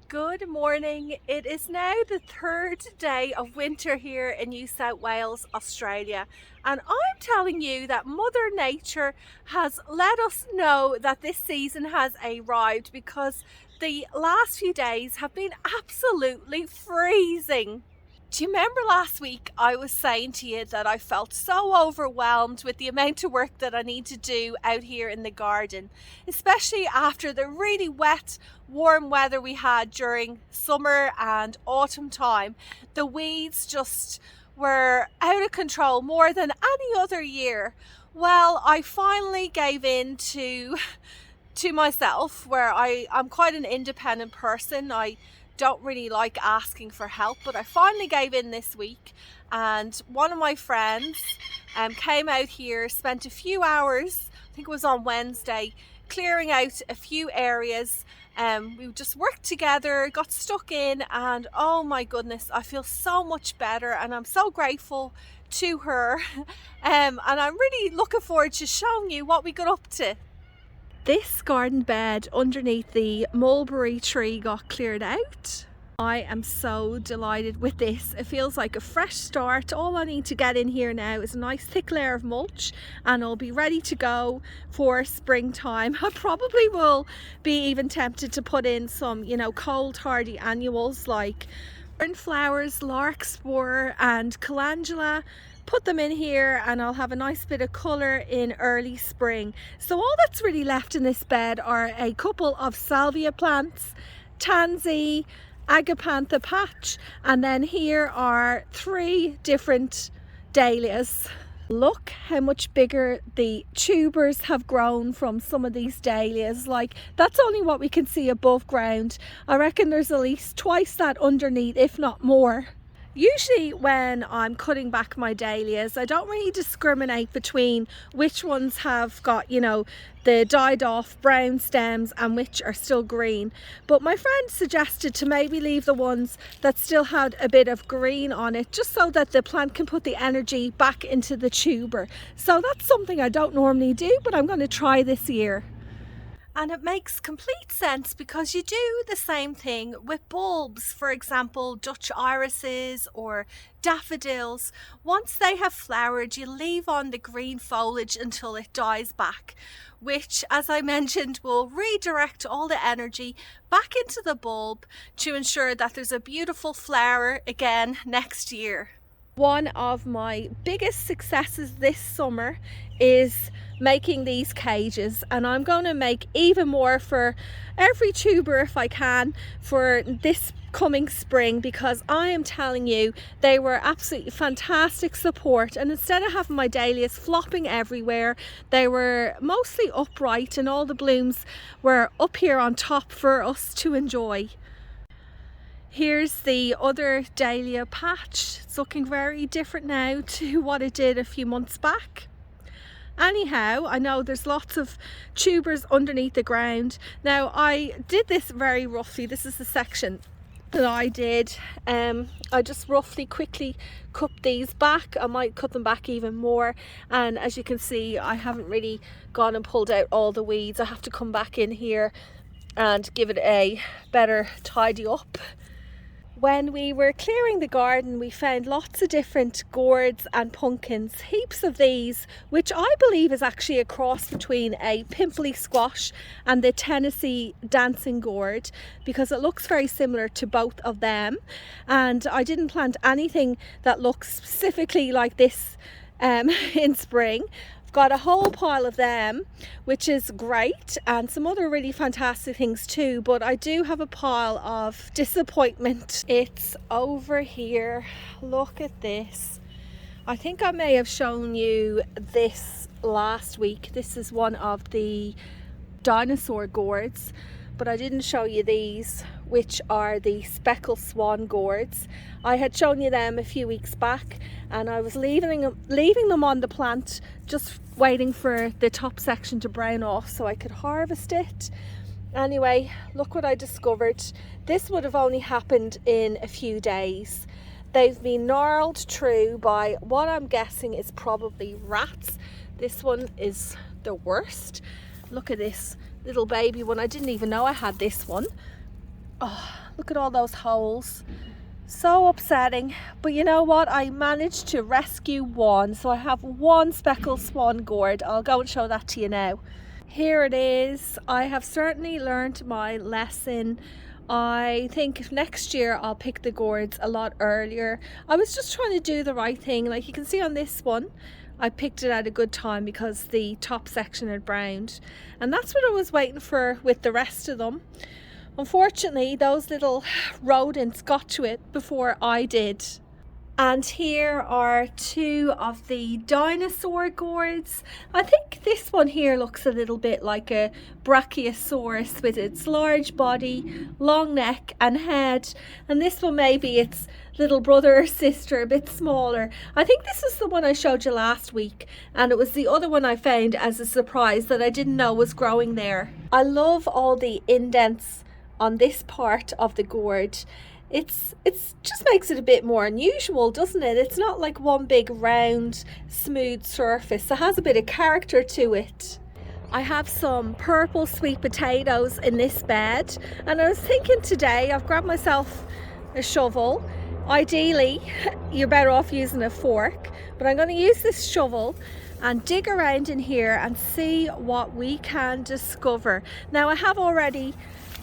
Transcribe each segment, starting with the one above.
Good morning. It is now the third day of winter here in New South Wales, Australia, and I'm telling you that Mother Nature has let us know that this season has arrived because the last few days have been absolutely freezing. Do you remember last week I was saying to you that I felt so overwhelmed with the amount of work that I need to do out here in the garden, especially after the really wet, warm weather we had during summer and autumn time? The weeds just were out of control more than any other year. Well, I finally gave in to myself, where I'm quite an independent person. I don't really like asking for help, but I finally gave in this week, and one of my friends came out here, spent a few hours, I think it was on Wednesday, clearing out a few areas. We just worked together, got stuck in, and oh my goodness, I feel so much better and I'm so grateful to her. And I'm really looking forward to showing you what we got up to. This garden bed underneath the mulberry tree got cleared out. I am so delighted with this. It feels like a fresh start. All I need to get in here now is a nice thick layer of mulch and I'll be ready to go for springtime. I probably will be even tempted to put in some, cold hardy annuals like flowers, larkspur and calendula. Put them in here and I'll have a nice bit of colour in early spring. So all that's really left in this bed are a couple of salvia plants, tansy, agapantha patch, and then here are 3 different dahlias. Look how much bigger the tubers have grown from some of these dahlias. Like, that's only what we can see above ground. I reckon there's at least twice that underneath, if not more. Usually when I'm cutting back my dahlias, I don't really discriminate between which ones have got, the died off brown stems and which are still green. But my friend suggested to maybe leave the ones that still had a bit of green on it, just so that the plant can put the energy back into the tuber. So that's something I don't normally do, but I'm going to try this year. And it makes complete sense because you do the same thing with bulbs. For example, Dutch irises or daffodils. Once they have flowered, you leave on the green foliage until it dies back, which, as I mentioned, will redirect all the energy back into the bulb to ensure that there's a beautiful flower again next year. One of my biggest successes this summer is making these cages, and I'm going to make even more for every tuber if I can for this coming spring, because I am telling you, they were absolutely fantastic support. And instead of having my dahlias flopping everywhere, they were mostly upright and all the blooms were up here on top for us to enjoy. Here's the other dahlia patch. It's looking very different now to what it did a few months back. Anyhow, I know there's lots of tubers underneath the ground. Now, I did this very roughly. This is the section that I did. I just quickly cut these back. I might cut them back even more. And as you can see, I haven't really gone and pulled out all the weeds. I have to come back in here and give it a better tidy up. When we were clearing the garden, we found lots of different gourds and pumpkins, heaps of these, which I believe is actually a cross between a pimply squash and the Tennessee dancing gourd, because it looks very similar to both of them. And I didn't plant anything that looks specifically like this in spring. Got a whole pile of them, which is great, and some other really fantastic things too, but I do have a pile of disappointment. It's over here. Look at this. I think I may have shown you this last week. This is one of the dinosaur gourds, but I didn't show you these, which are the speckled swan gourds. I had shown you them a few weeks back, and I was leaving them on the plant, just waiting for the top section to brown off so I could harvest it. Anyway, look what I discovered. This would have only happened in a few days. They've been gnarled through by what I'm guessing is probably rats. This one is the worst. Look at this little baby one. I didn't even know I had this one. Oh, Look at all those holes. So upsetting. But you know what? I managed to rescue one. So I have one speckled swan gourd. I'll go and show that to you now. Here it is. I have certainly learned my lesson. I think next year I'll pick the gourds a lot earlier. I was just trying to do the right thing. Like you can see on this one, I picked it at a good time because the top section had browned, and that's what I was waiting for with the rest of them. Unfortunately, those little rodents got to it before I did. And here are two of the dinosaur gourds. I think this one here looks a little bit like a brachiosaurus with its large body, long neck and head. And this one maybe its little brother or sister, a bit smaller. I think this is the one I showed you last week, and it was the other one I found as a surprise that I didn't know was growing there. I love all the indents on this part of the gourd. It's just makes it a bit more unusual, doesn't it? It's not like one big round smooth surface. It has a bit of character to it. I have some purple sweet potatoes in this bed, and I was thinking today I've grabbed myself a shovel. Ideally you're better off using a fork, but I'm going to use this shovel and dig around in here and see what we can discover. Now I have already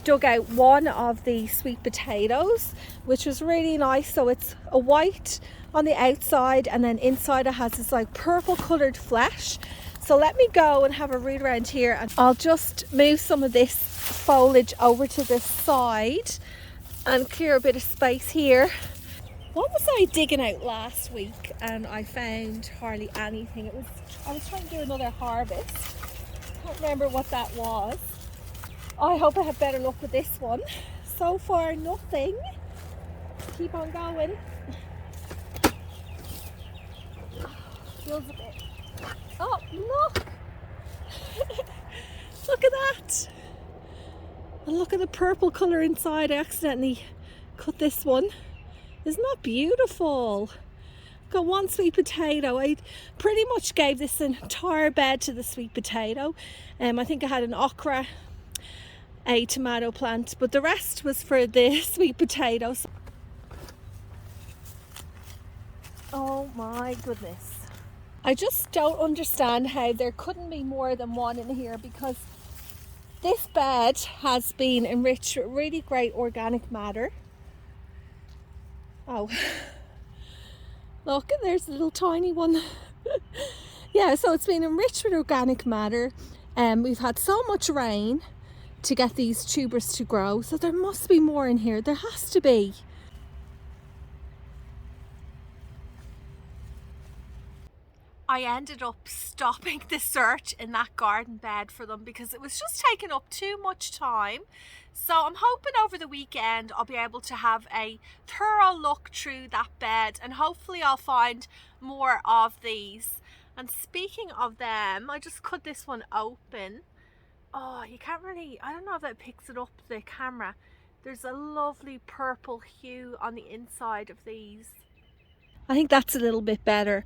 dug out one of the sweet potatoes, which was really nice. So it's a white on the outside, and then inside it has this like purple coloured flesh. So let me go and have a root around here, and I'll just move some of this foliage over to the side and clear a bit of space here. What was I digging out last week and I found hardly anything? I was trying to do another harvest. Can't remember what that was. I hope I have better luck with this one. So far, nothing. Keep on going. Feels a bit. Oh, look! Look at that! And look at the purple colour inside. I accidentally cut this one. Isn't that beautiful? Got one sweet potato. I pretty much gave this entire bed to the sweet potato. I think I had an okra, a tomato plant, but the rest was for the sweet potatoes. Oh my goodness. I just don't understand how there couldn't be more than one in here, because this bed has been enriched with really great organic matter. Oh, look, there's a little tiny one. Yeah, so it's been enriched with organic matter, and we've had so much rain to get these tubers to grow, so there must be more in here. There has to be. I ended up stopping the search in that garden bed for them because it was just taking up too much time. So I'm hoping over the weekend I'll be able to have a thorough look through that bed, and hopefully I'll find more of these. And speaking of them, I just cut this one open. Oh, you can't really, I don't know if that picks it up, the camera. There's a lovely purple hue on the inside of these. I think that's a little bit better.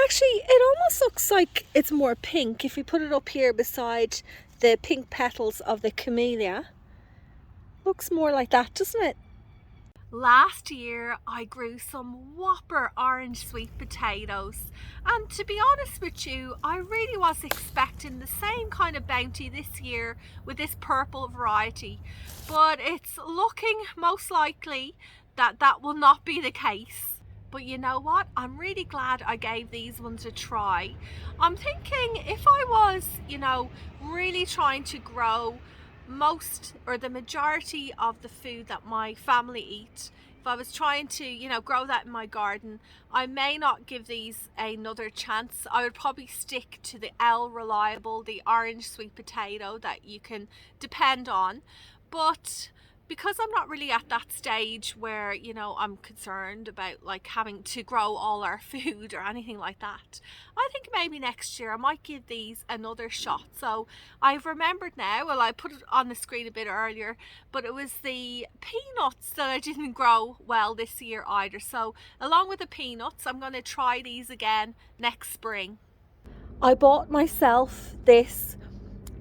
Actually, it almost looks like it's more pink if we put it up here beside the pink petals of the camellia. Looks more like that, doesn't it? Last year I grew some whopper orange sweet potatoes, and to be honest with you, I really was expecting the same kind of bounty this year with this purple variety, but it's looking most likely that that will not be the case. But you know what? I'm really glad I gave these ones a try. I'm thinking if I was, really trying to grow most or the majority of the food that my family eat, if I was trying to grow that in my garden, I may not give these another chance. I would probably stick to the L Reliable, the orange sweet potato that you can depend on. But because I'm not really at that stage where I'm concerned about like having to grow all our food or anything like that, I think maybe next year I might give these another shot. So I've remembered now, well, I put it on the screen a bit earlier, but it was the peanuts that I didn't grow well this year either. So along with the peanuts, I'm going to try these again next spring. I bought myself this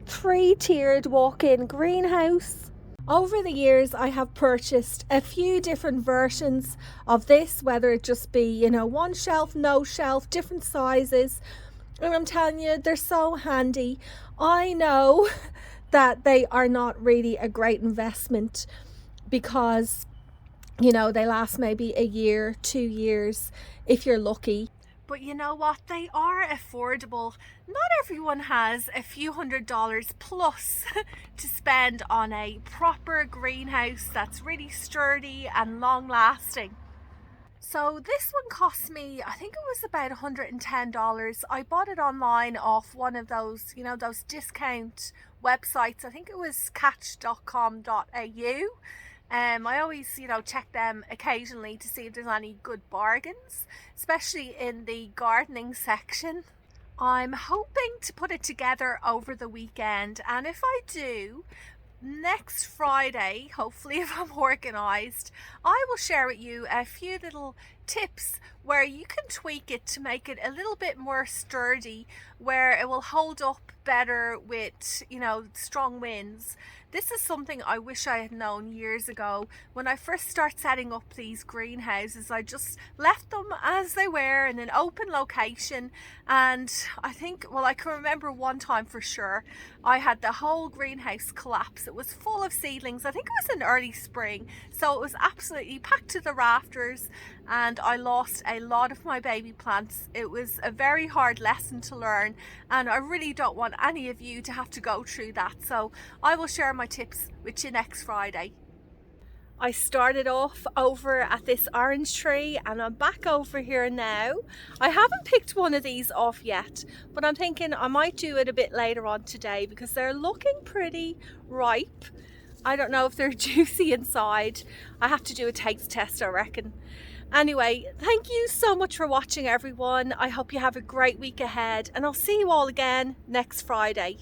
3-tiered walk-in greenhouse. Over the years, I have purchased a few different versions of this, whether it just be, one shelf, no shelf, different sizes. And I'm telling you, they're so handy. I know that they are not really a great investment because, they last maybe a year, 2 years, if you're lucky. But you know what? They are affordable. Not everyone has a few $100s plus to spend on a proper greenhouse that's really sturdy and long lasting. So this one cost me, I think it was about $110. I bought it online off one of those, those discount websites. I think it was catch.com.au. I always, check them occasionally to see if there's any good bargains, especially in the gardening section. I'm hoping to put it together over the weekend, and if I do, next Friday, hopefully if I'm organised, I will share with you a few little tips where you can tweak it to make it a little bit more sturdy, where it will hold up better with, strong winds. This is something I wish I had known years ago. When I first started setting up these greenhouses, I just left them as they were in an open location, and I can remember one time for sure, I had the whole greenhouse collapse. It was full of seedlings. I think it was in early spring, so it was absolutely packed to the rafters, and I lost a lot of my baby plants. It was a very hard lesson to learn, and I really don't want any of you to have to go through that. So I will share my tips with you next Friday. I started off over at this orange tree and I'm back over here now. I haven't picked one of these off yet, but I'm thinking I might do it a bit later on today because they're looking pretty ripe. I don't know if they're juicy inside. I have to do a taste test, I reckon. Anyway, thank you so much for watching, everyone. I hope you have a great week ahead, and I'll see you all again next Friday.